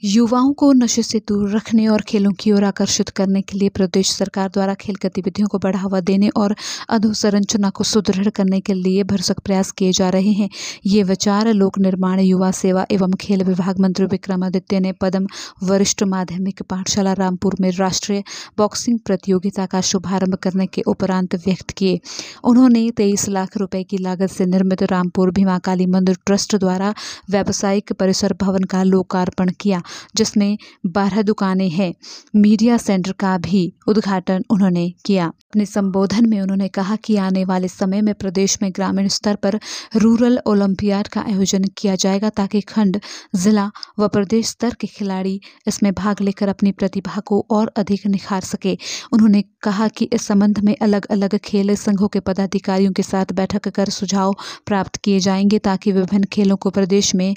युवाओं को नशे से दूर रखने और खेलों की ओर आकर्षित करने के लिए प्रदेश सरकार द्वारा खेल गतिविधियों को बढ़ावा देने और अधोसंरचना को सुदृढ़ करने के लिए भरसक प्रयास किए जा रहे हैं। ये विचार लोक निर्माण, युवा सेवा एवं खेल विभाग मंत्री विक्रमादित्य ने पदम वरिष्ठ माध्यमिक पाठशाला रामपुर में राष्ट्रीय बॉक्सिंग प्रतियोगिता का शुभारंभ करने के उपरांत व्यक्त किए। उन्होंने 23 लाख रुपए की लागत से निर्मित रामपुर भीमा काली मंदिर ट्रस्ट द्वारा व्यावसायिक परिसर भवन का लोकार्पण किया, जिसमें 12 दुकानें हैं। मीडिया सेंटर का भी उद्घाटन उन्होंने किया। अपने संबोधन में उन्होंने कहा कि आने वाले समय में प्रदेश में ग्रामीण स्तर पर रूरल ओलंपियाड का आयोजन किया जाएगा, ताकि खंड, जिला व प्रदेश स्तर के खिलाड़ी इसमें भाग लेकर अपनी प्रतिभा को और अधिक निखार सके। उन्होंने कहा कि इस संबंध में अलग अलग खेल संघों के पदाधिकारियों के साथ बैठक कर सुझाव प्राप्त किए जाएंगे, ताकि विभिन्न खेलों को प्रदेश में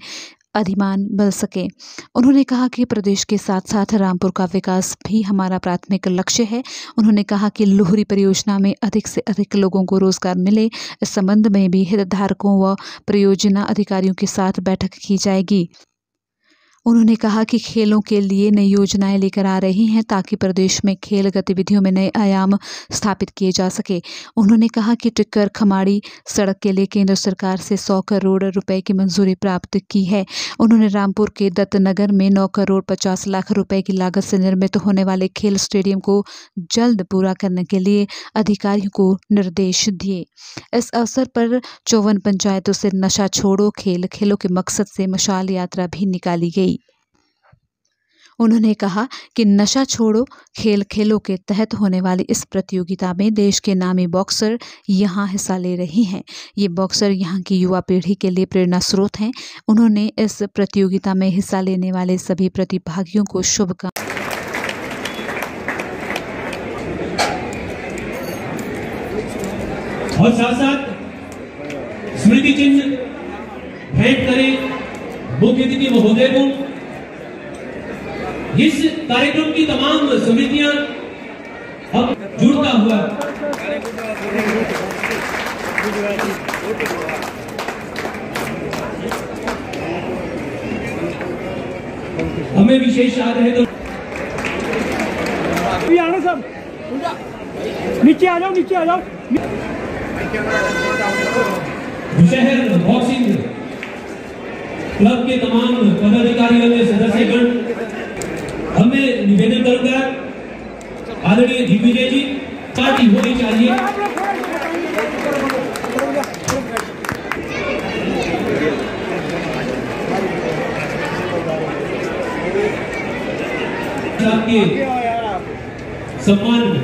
अधिमान बल सके। उन्होंने कहा कि प्रदेश के साथ साथ रामपुर का विकास भी हमारा प्राथमिक लक्ष्य है। उन्होंने कहा कि लोहरी परियोजना में अधिक से अधिक लोगों को रोजगार मिले, इस संबंध में भी हितधारकों व परियोजना अधिकारियों के साथ बैठक की जाएगी। उन्होंने कहा कि खेलों के लिए नई योजनाएं लेकर आ रही हैं, ताकि प्रदेश में खेल गतिविधियों में नए आयाम स्थापित किए जा सके। उन्होंने कहा कि टिक्कर खमाड़ी सड़क के लिए केंद्र सरकार से 100 करोड़ रुपए की मंजूरी प्राप्त की है। उन्होंने रामपुर के दत्तनगर में 9 करोड़ 50 लाख रुपए की लागत से निर्मित होने वाले खेल स्टेडियम को जल्द पूरा करने के लिए अधिकारियों को निर्देश दिए। इस अवसर पर 54 पंचायतों से नशा छोड़ो खेल खेलों के मकसद से मशाल यात्रा भी निकाली गई। उन्होंने कहा कि नशा छोड़ो खेल खेलों के तहत होने वाली इस प्रतियोगिता में देश के नामी बॉक्सर यहां हिस्सा ले रहे हैं। ये बॉक्सर यहां की युवा पीढ़ी के लिए प्रेरणा स्रोत हैं। उन्होंने इस प्रतियोगिता में हिस्सा लेने वाले सभी प्रतिभागियों को शुभकामनाएं और साथ साथ स्मृति चिन्ह भेंट करें मुख्य अतिथि महोदय को। इस कार्यक्रम की तमाम समितियां अब जुड़ता हुआ हमें विशेष आग्रह है। तो नीचे आ जाओ, नीचे आ जाओ। शहर बॉक्सिंग क्लब के तमाम पदाधिकारियों में सदस्यगण, हमें निवेदन करूंगा, आदरणीय दिग्विजय जी, पार्टी होनी चाहिए। आपके सम्मान में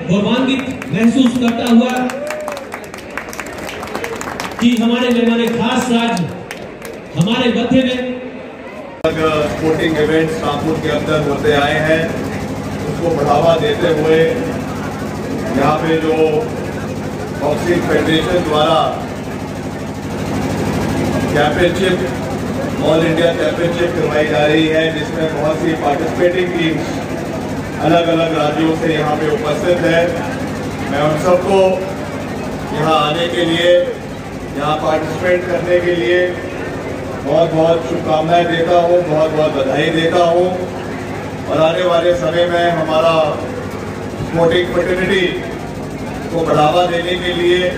गौरवान्वित महसूस करता हुआ कि हमारे मेहमान खास आज हमारे मध्य में स्पोर्टिंग इवेंट्स रामपुर के अंदर होते आए हैं, उसको बढ़ावा देते हुए यहाँ पे जो बॉक्सिंग फेडरेशन द्वारा चैंपियनशिप, ऑल इंडिया चैंपियनशिप करवाई जा रही है, जिसमें बहुत सी पार्टिसिपेटिंग टीम्स अलग अलग राज्यों से यहाँ पे उपस्थित है। मैं उन सबको यहाँ आने के लिए, यहाँ पार्टिसिपेट करने के लिए बहुत बहुत शुभकामनाएं देता हूँ, बहुत बहुत बधाई देता हूँ। और आने वाले समय में हमारा स्पोर्टिंग फ्रेटर्निटी को बढ़ावा देने के लिए,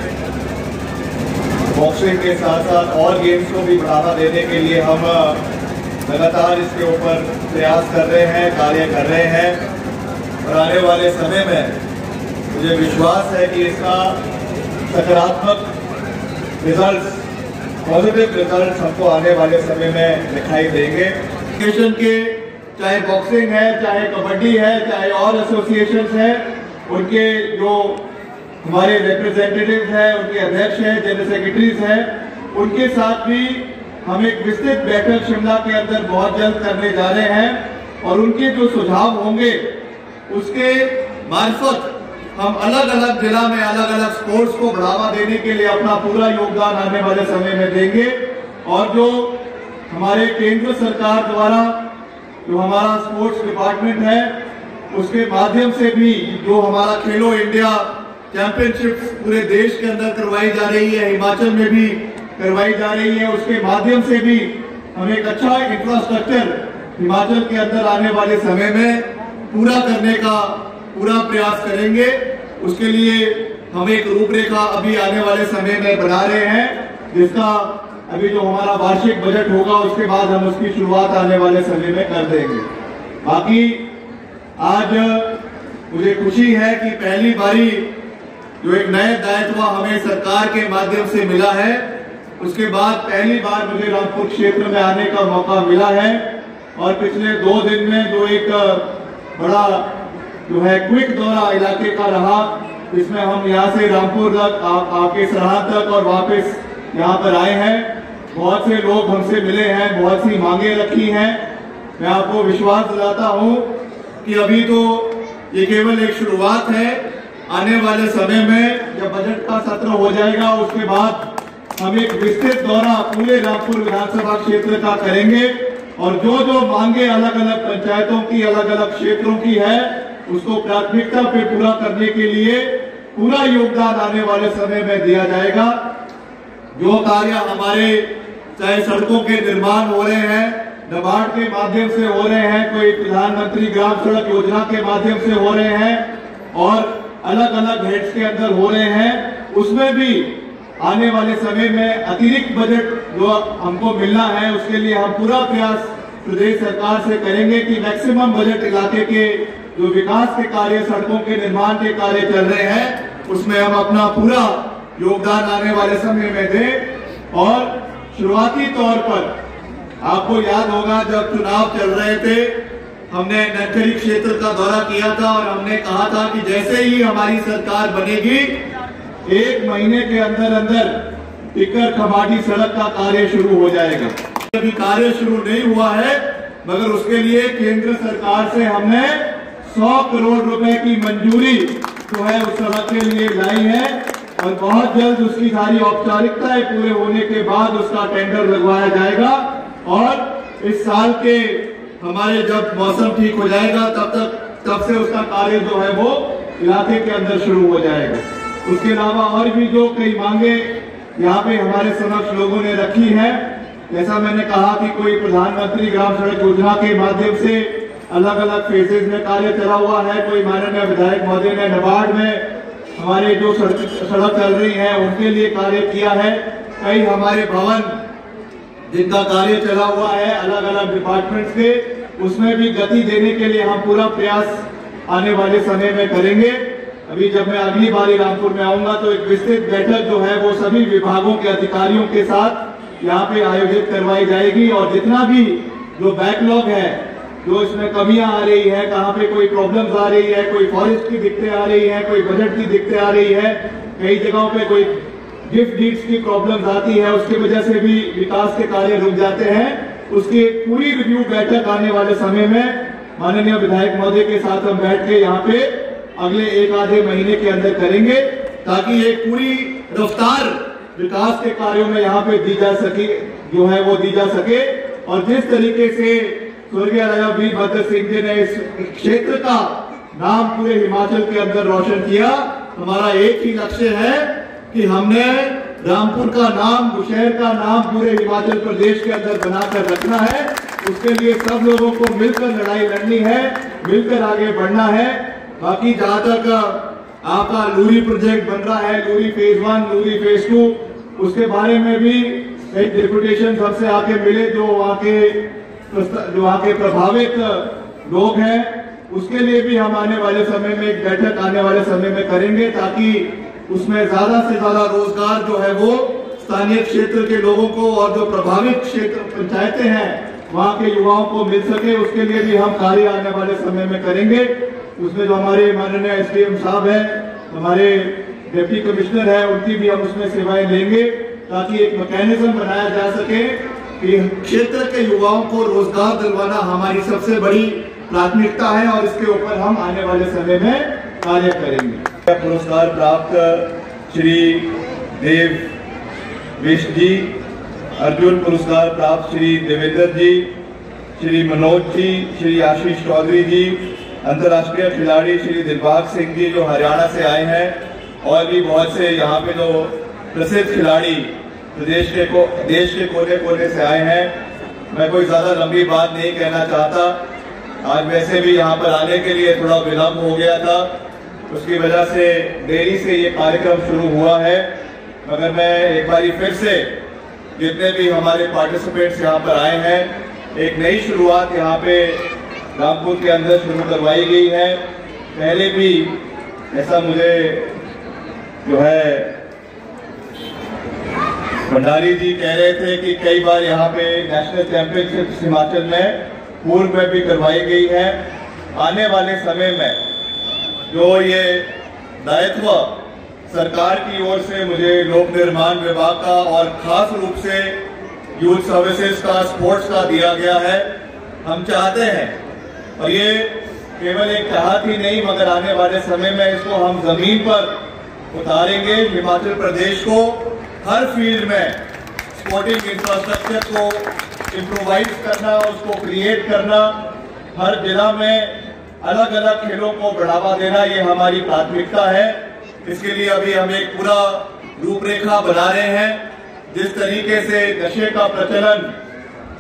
बॉक्सिंग के साथ साथ और गेम्स को भी बढ़ावा देने के लिए हम लगातार इसके ऊपर प्रयास कर रहे हैं, कार्य कर रहे हैं। और आने वाले समय में मुझे विश्वास है कि इसका सकारात्मक रिजल्ट्स, पॉजिटिव रिजल्ट्स हमको आने वाले समय में दिखाई देंगे। एसोसिएशन के, चाहे बॉक्सिंग है, चाहे कबड्डी है, चाहे और एसोसिएशंस हैं, उनके जो हमारे रिप्रेजेंटेटिव हैं, उनके अध्यक्ष हैं, जनरल सेक्रेटरीज हैं, उनके साथ भी हम एक विस्तृत बैठक शिमला के अंदर बहुत जल्द करने जा रहे हैं। और उनके जो सुझाव होंगे उसके मार्फत हम अलग अलग जिला में अलग अलग स्पोर्ट्स को बढ़ावा देने के लिए अपना पूरा योगदान आने वाले समय में देंगे। और जो हमारे केंद्र सरकार द्वारा जो हमारा स्पोर्ट्स डिपार्टमेंट है, उसके माध्यम से भी जो हमारा खेलो इंडिया चैंपियनशिप पूरे देश के अंदर करवाई जा रही है, हिमाचल में भी करवाई जा रही है, उसके माध्यम से भी हम एक अच्छा इंफ्रास्ट्रक्चर हिमाचल के अंदर आने वाले समय में पूरा करने का पूरा प्रयास करेंगे। उसके लिए हम एक रूपरेखा अभी आने वाले समय में बना रहे हैं, जिसका अभी जो हमारा वार्षिक बजट होगा उसके बाद हम उसकी शुरुआत आने वाले समय में कर देंगे। बाकी आज मुझे खुशी है कि पहली बारी जो एक नए दायित्व हमें सरकार के माध्यम से मिला है, उसके बाद पहली बार मुझे रामपुर क्षेत्र में आने का मौका मिला है। और पिछले 2 दिन में जो एक बड़ा जो है क्विक दौरा इलाके का रहा, इसमें हम यहाँ से रामपुर तक आके सरहद तक और वापस यहाँ पर आए हैं। बहुत से लोग हमसे मिले हैं, बहुत सी मांगे रखी हैं। मैं आपको विश्वास दिलाता हूँ कि अभी तो ये केवल एक शुरुआत है। आने वाले समय में जब बजट का सत्र हो जाएगा उसके बाद हम एक विस्तृत दौरा पूरे रामपुर विधानसभा क्षेत्र का करेंगे और जो जो मांगे अलग अलग पंचायतों की, अलग अलग क्षेत्रों की है, उसको प्राथमिकता पे पूरा करने के लिए पूरा योगदान आने वाले समय में दिया जाएगा। जो कार्य हमारे चाहे सड़कों के निर्माण हो रहे हैं, नाबार्ड के माध्यम से हो रहे हैं, कोई प्रधानमंत्री ग्राम सड़क योजना के माध्यम से हो रहे हैं और अलग अलग हेड्स के अंदर हो रहे हैं, उसमें भी आने वाले समय में अतिरिक्त बजट जो हमको मिलना है उसके लिए हम पूरा प्रयास प्रदेश सरकार से करेंगे कि मैक्सिमम बजट इलाके के जो विकास के कार्य, सड़कों के निर्माण के कार्य चल रहे हैं, उसमें हम अपना पूरा योगदान आने वाले समय में दें। और शुरुआती तौर पर आपको याद होगा जब चुनाव चल रहे थे, हमने ननखरी क्षेत्र का दौरा किया था और हमने कहा था कि जैसे ही हमारी सरकार बनेगी 1 महीने के अंदर अंदर टिक्कर खमाटी सड़क का कार्य शुरू हो जाएगा। अभी कार्य शुरू नहीं हुआ है, मगर उसके लिए केंद्र सरकार से हमने 100 करोड़ रुपए की मंजूरी जो है उस सड़क के लिए लाई है और बहुत जल्द उसकी सारी औपचारिकताएं पूरे होने के बाद उसका टेंडर लगवाया जाएगा और इस साल के हमारे जब मौसम ठीक हो जाएगा तब से उसका कार्य जो है वो इलाके के अंदर शुरू हो जाएगा। उसके अलावा और भी जो कई मांगे यहाँ पे हमारे समक्ष लोगों ने रखी है, जैसा मैंने कहा कि कोई प्रधानमंत्री ग्राम सड़क योजना के माध्यम से अलग अलग फेजेज में कार्य चला हुआ है, कोई माननीय विधायक महोदय ने नाबार्ड में हमारे जो सड़क चल रही है उनके लिए कार्य किया है, कई हमारे भवन जिनका कार्य चला हुआ है अलग अलग डिपार्टमेंट्स के, उसमें भी गति देने के लिए हम पूरा प्रयास आने वाले समय में करेंगे। अभी जब मैं अगली बारी रामपुर में आऊंगा तो एक विस्तृत बैठक जो है वो सभी विभागों के अधिकारियों के साथ यहाँ पे आयोजित करवाई जाएगी और जितना भी जो बैकलॉग है, जो इसमें कमियां आ रही है, कहाँ पे कोई प्रॉब्लम्स आ रही है, कोई फॉरेस्ट की दिक्कतें आ रही है, कोई बजट की दिक्कतें आ रही है, कई जगहों पे कोई गिफ्ट डीड्स की प्रॉब्लम्स आती है, उसकी वजह से भी विकास के कार्य रुक जाते हैं। उसकी पूरी रिव्यू बैठक आने वाले समय में माननीय विधायक महोदय के साथ हम बैठ के यहाँ पे अगले 1-आधे महीने के अंदर करेंगे ताकि एक पूरी रफ्तार विकास के कार्यों में यहाँ पे दी जा सके, जो है वो दी जा सके। और जिस तरीके से स्वर्गीय राजा वीरभद्र सिंह जी ने इस क्षेत्र का नाम पूरे हिमाचल के अंदर रोशन किया, हमारा एक ही लक्ष्य है कि हमने रामपुर का नाम, बुशहर का नाम पूरे हिमाचल प्रदेश के अंदर बनाकर रखना है। उसके लिए सब लोगों को मिलकर लड़ाई लड़नी है, मिलकर आगे बढ़ना है। बाकी जहां तक आपका लूरी प्रोजेक्ट बन रहा है, लूरी फेज 1, लूरी फेज 2, उसके बारे में भी एक डेपुटेशन सबसे आके मिले जो वहाँ के प्रभावित लोग हैं, उसके लिए भी हम आने वाले समय में एक बैठक आने वाले समय में करेंगे ताकि उसमें ज्यादा से ज्यादा रोजगार जो है वो स्थानीय क्षेत्र के लोगों को और जो प्रभावित क्षेत्र पंचायतें हैं वहाँ के युवाओं को मिल सके। उसके लिए भी हम कार्य आने वाले समय में करेंगे। उसमें जो हमारे माननीय एसडीएम साहब है, हमारे डिप्टी कमिश्नर है, उनकी भी हम उसमें सेवाएं लेंगे ताकि एक मैकेनिज्म बनाया जा सके कि क्षेत्र के युवाओं को रोजगार दिलवाना हमारी सबसे बड़ी प्राथमिकता है और इसके ऊपर हम आने वाले समय में कार्य करेंगे। पुरस्कार प्राप्त श्री देव विश जी, अर्जुन पुरस्कार प्राप्त श्री देवेंद्र जी, श्री मनोज जी, श्री आशीष चौधरी जी, अंतर्राष्ट्रीय खिलाड़ी श्री दिलबाग सिंह जी जो हरियाणा से आए हैं, और भी बहुत से यहाँ पे जो प्रसिद्ध खिलाड़ी देश के कोने कोने से आए हैं। मैं कोई ज़्यादा लंबी बात नहीं कहना चाहता। आज वैसे भी यहाँ पर आने के लिए थोड़ा विलम्ब हो गया था, उसकी वजह से देरी से ये कार्यक्रम शुरू हुआ है। मगर मैं एक बारी फिर से जितने भी हमारे पार्टिसिपेंट्स यहाँ पर आए हैं, एक नई शुरुआत यहाँ पे रामपुर के अंदर शुरू करवाई गई है। पहले भी ऐसा मुझे जो है भंडारी जी कह रहे थे कि कई बार यहाँ पे नेशनल चैंपियनशिप हिमाचल में पूर्व में भी करवाई गई है। आने वाले समय में जो ये दायित्व सरकार की ओर से मुझे लोक निर्माण विभाग का और खास रूप से यूथ सर्विसेज का, स्पोर्ट्स का दिया गया है, हम चाहते हैं, और ये केवल एक चाहत ही नहीं मगर आने वाले समय में इसको हम जमीन पर उतारेंगे। हिमाचल प्रदेश को हर फील्ड में स्पोर्टिंग इंफ्रास्ट्रक्चर को इम्प्रोवाइज करना, उसको क्रिएट करना, हर जिला में अलग अलग खेलों को बढ़ावा देना, ये हमारी प्राथमिकता है। इसके लिए अभी हम एक पूरा रूपरेखा बना रहे हैं। जिस तरीके से नशे का प्रचलन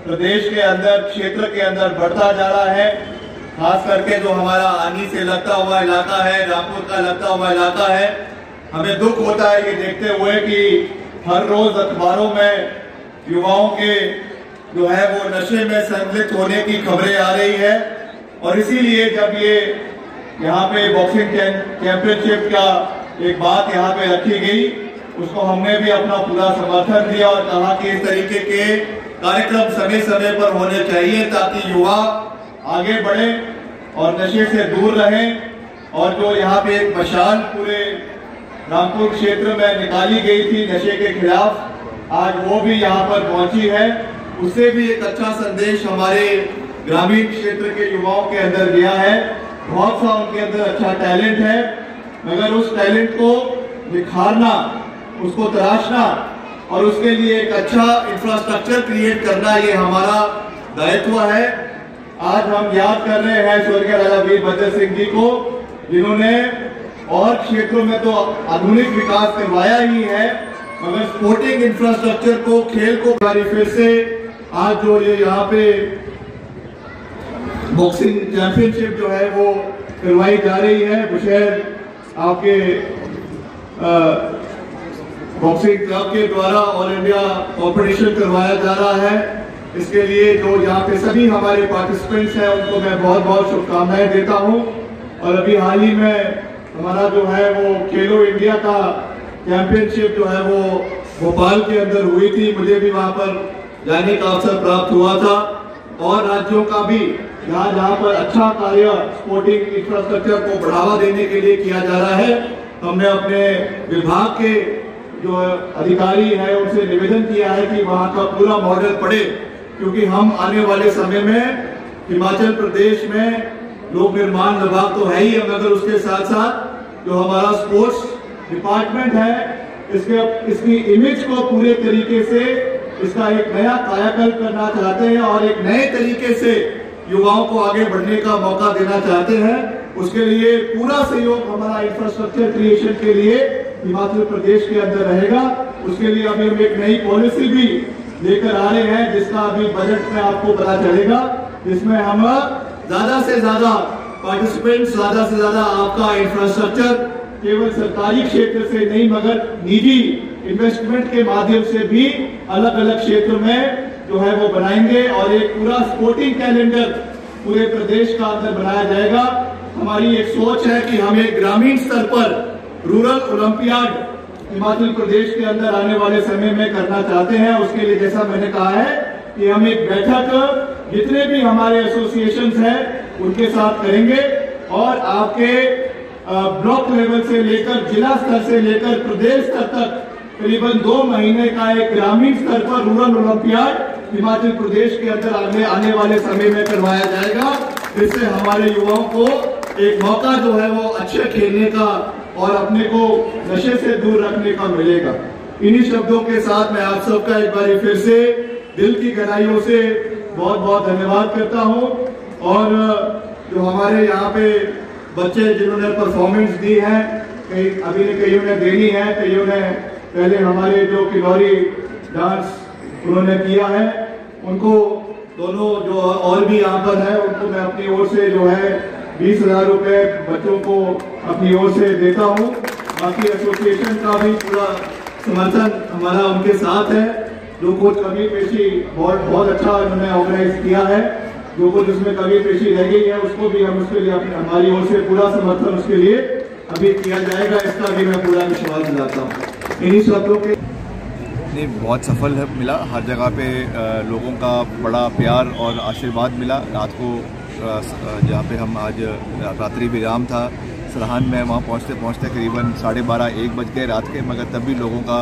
प्रदेश के अंदर, क्षेत्र के अंदर बढ़ता जा रहा है, खास करके जो हमारा आनी से लगता हुआ इलाका है, रामपुर का लगता हुआ इलाका है, हमें दुख होता है ये देखते हुए कि हर रोज अखबारों में युवाओं के जो है वो नशे में संलिप्त होने की खबरें आ रही है। और इसीलिए जब ये यहाँ पे बॉक्सिंग चैंपियनशिप का एक बात यहाँ पे रखी गई, उसको हमने भी अपना पूरा समर्थन दिया और कहा कि इस तरीके के कार्यक्रम समय समय पर होने चाहिए ताकि युवा आगे बढ़े और नशे से दूर रहें। और जो यहाँ पे एक मशाल पूरे रामपुर क्षेत्र में निकाली गई थी नशे के खिलाफ, आज वो भी यहाँ पर पहुंची है। उससे भी एक अच्छा संदेश हमारे ग्रामीण क्षेत्र के युवाओं के अंदर गया है। बहुत सा उनके अंदर अच्छा टैलेंट है, मगर उस टैलेंट को निखारना, उसको तराशना और उसके लिए एक अच्छा इंफ्रास्ट्रक्चर क्रिएट करना, ये हमारा दायित्व है। आज हम याद कर रहे हैं स्वर्गीय राजा वीरभद्र सिंह जी को, जिन्होंने और क्षेत्रों में तो आधुनिक विकास करवाया ही है, मगर स्पोर्टिंग इंफ्रास्ट्रक्चर को, खेल को फिर से आज जो ये यहाँ पे बॉक्सिंग चैंपियनशिप जो है वो करवाई जा रही है, बुशहर आपके बॉक्सिंग क्लब के द्वारा ऑल इंडिया कॉम्पिटिशन करवाया जा रहा है। इसके लिए जो यहाँ पे सभी हमारे पार्टिसिपेंट्स हैं उनको मैं बहुत बहुत शुभकामनाएं देता हूँ। और अभी हाल ही में हमारा जो है वो खेलो इंडिया का चैंपियनशिप जो है वो भोपाल के अंदर हुई थी, मुझे भी वहाँ पर जाने का अवसर प्राप्त हुआ था। और राज्यों का भी जहाँ पर अच्छा कार्य स्पोर्टिंग इंफ्रास्ट्रक्चर को बढ़ावा देने के लिए किया जा रहा है, हमने अपने विभाग के जो अधिकारी हैं उनसे निवेदन किया है कि वहाँ का पूरा मॉडल पड़े, क्योंकि हम आने वाले समय में हिमाचल प्रदेश में लोक निर्माण विभाग तो है ही, मगर उसके साथ साथ जो हमारा स्पोर्ट्स डिपार्टमेंट है, इसकी इमेज को पूरे तरीके से इसका एक नया कायाकल्प करना चाहते हैं और एक नए तरीके से युवाओं को आगे बढ़ने का मौका देना चाहते हैं। उसके लिए पूरा सहयोग हमारा इंफ्रास्ट्रक्चर क्रिएशन के लिए हिमाचल प्रदेश के अंदर रहेगा। उसके लिए अभी हम एक नई पॉलिसी भी लेकर आ रहे हैं, जिसका अभी बजट में आपको पता चलेगा, जिसमें हम ज्यादा से ज्यादा पार्टिसिपेंट, ज्यादा से ज्यादा आपका इंफ्रास्ट्रक्चर केवल सरकारी क्षेत्र से नहीं मगर निजी इन्वेस्टमेंट के माध्यम से भी अलग अलग क्षेत्र में जो है वो बनाएंगे और एक पूरा स्पोर्टिंग कैलेंडर पूरे प्रदेश का अंदर बनाया जाएगा। हमारी एक सोच है कि हम एक ग्रामीण स्तर पर रूरल ओलंपियाड हिमाचल प्रदेश के अंदर आने वाले समय में करना चाहते हैं। उसके लिए जैसा मैंने कहा है कि हम एक बैठक जितने भी हमारे एसोसिएशंस हैं उनके साथ करेंगे और आपके ब्लॉक लेवल से लेकर जिला स्तर से लेकर प्रदेश स्तर तक करीबन 2 महीने का एक ग्रामीण स्तर पर रूरल ओलंपियाड हिमाचल प्रदेश के अंदर आने वाले समय में करवाया जाएगा, जिससे हमारे युवाओं को एक मौका जो है वो अच्छे खेलने का और अपने को नशे से दूर रखने का मिलेगा। इन्हीं शब्दों के साथ मैं आप सबका एक बार फिर से दिल की गहराइयों से बहुत बहुत धन्यवाद करता हूं। और जो हमारे यहाँ पे बच्चे जिन्होंने परफॉर्मेंस दी है, कईयों ने देनी है, कईयों ने पहले हमारे जो किलौरी डांस उन्होंने किया है। उनको दोनों जो और भी यहाँ पर है उनको मैं अपनी ओर से जो है 20,000 रुपये बच्चों को अपनी ओर से देता हूँ। बाकी एसोसिएशन का भी पूरा समर्थन हमारा उनके साथ है। जो कुछ कमी पेशी बहुत अच्छा उन्होंने ऑर्गेनाइज किया है। जो कुछ उसमें कमी पेशी रह गई है उसको भी हम उसके लिए हमारी ओर से पूरा समर्थन उसके लिए अभी किया जाएगा। इसका भी मैं पूरा विश्वास दिलाता हूँ। इन्हीं शब्दों के नहीं, बहुत सफल है मिला। हर जगह पे लोगों का बड़ा प्यार और आशीर्वाद मिला। रात को जहाँ पे हम आज रात्रि विराम था सरहान में, वहाँ पहुँचते करीबन 12:30-1 बज गए रात के, मगर तब भी लोगों का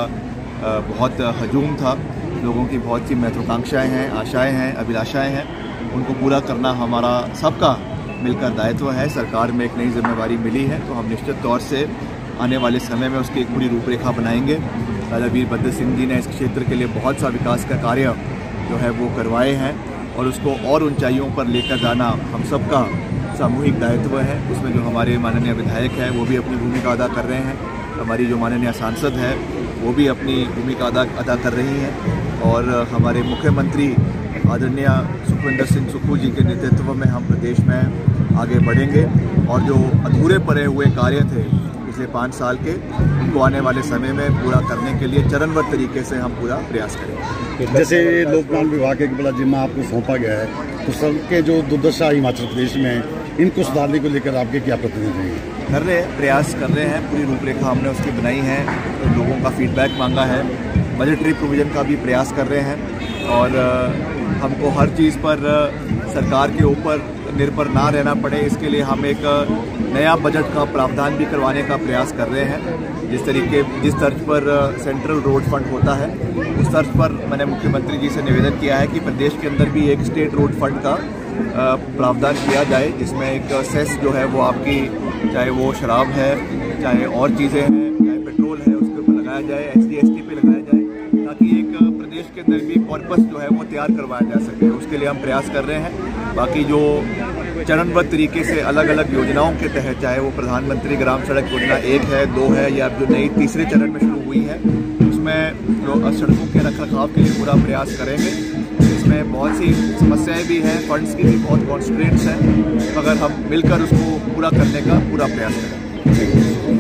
बहुत हजूम था। लोगों की बहुत सी महत्वाकांक्षाएँ हैं, आशाएँ हैं, अभिलाषाएँ हैं, उनको पूरा करना हमारा सबका मिलकर दायित्व है। सरकार में एक नई जिम्मेवारी मिली है तो हम निश्चित तौर से आने वाले समय में उसकी एक पूरी रूपरेखा बनाएंगे। राजा वीरभद्र सिंह जी ने इस क्षेत्र के लिए बहुत सा विकास का कार्य जो है वो करवाए हैं और उसको और ऊंचाइयों पर लेकर जाना हम सबका सामूहिक दायित्व है। उसमें जो हमारे माननीय विधायक हैं वो भी अपनी भूमिका अदा कर रहे हैं, हमारी जो माननीय सांसद है वो भी अपनी भूमिका अदा कर रही हैं और हमारे मुख्यमंत्री आदरणीय सुखविंदर सिंह सुक्खू जी के नेतृत्व में हम प्रदेश में आगे बढ़ेंगे और जो अधूरे पड़े हुए कार्य थे पिछले 5 साल के, उनको आने वाले समय में पूरा करने के लिए चरणबद्ध तरीके से हम पूरा प्रयास करेंगे। जैसे लोक निर्माण विभाग के बड़ा जिम्मा आपको सौंपा गया है तो सबके जो दुर्दशा हिमाचल प्रदेश में इनको सुधारने को लेकर आपके क्या प्रतिनिधि रहेंगे? कर रहे हैं, प्रयास कर रहे हैं। पूरी रूपरेखा हमने उसकी बनाई है, तो लोगों का फीडबैक मांगा है, बजटरी प्रोविज़न का भी प्रयास कर रहे हैं और हमको हर चीज़ पर सरकार के ऊपर निर्भर ना रहना पड़े, इसके लिए हम एक नया बजट का प्रावधान भी करवाने का प्रयास कर रहे हैं। जिस तर्ज पर सेंट्रल रोड फंड होता है उस तर्ज पर मैंने मुख्यमंत्री जी से निवेदन किया है कि प्रदेश के अंदर भी एक स्टेट रोड फंड का प्रावधान किया जाए, जिसमें एक सेस जो है वो आपकी चाहे वो शराब है, चाहे और चीज़ें हैं, चाहे पेट्रोल है, उसके ऊपर लगाया जाए, SC/ST पे लगाया जाए, ताकि एक प्रदेश के अंदर भी कॉर्पस जो है वो तैयार करवाया जा सके। उसके लिए हम प्रयास कर रहे हैं। बाकी जो चरणबद्ध तरीके से अलग अलग योजनाओं के तहत, चाहे वो प्रधानमंत्री ग्राम सड़क योजना 1 है, 2 है या जो नई तीसरे चरण में शुरू हुई है, उसमें जो सड़कों के रखरखाव के लिए पूरा प्रयास करेंगे। इसमें बहुत सी समस्याएं भी हैं, फंड्स की भी बहुत कॉन्स्ट्रेंट्स हैं, मगर हम मिलकर उसको पूरा करने का पूरा प्रयास करेंगे।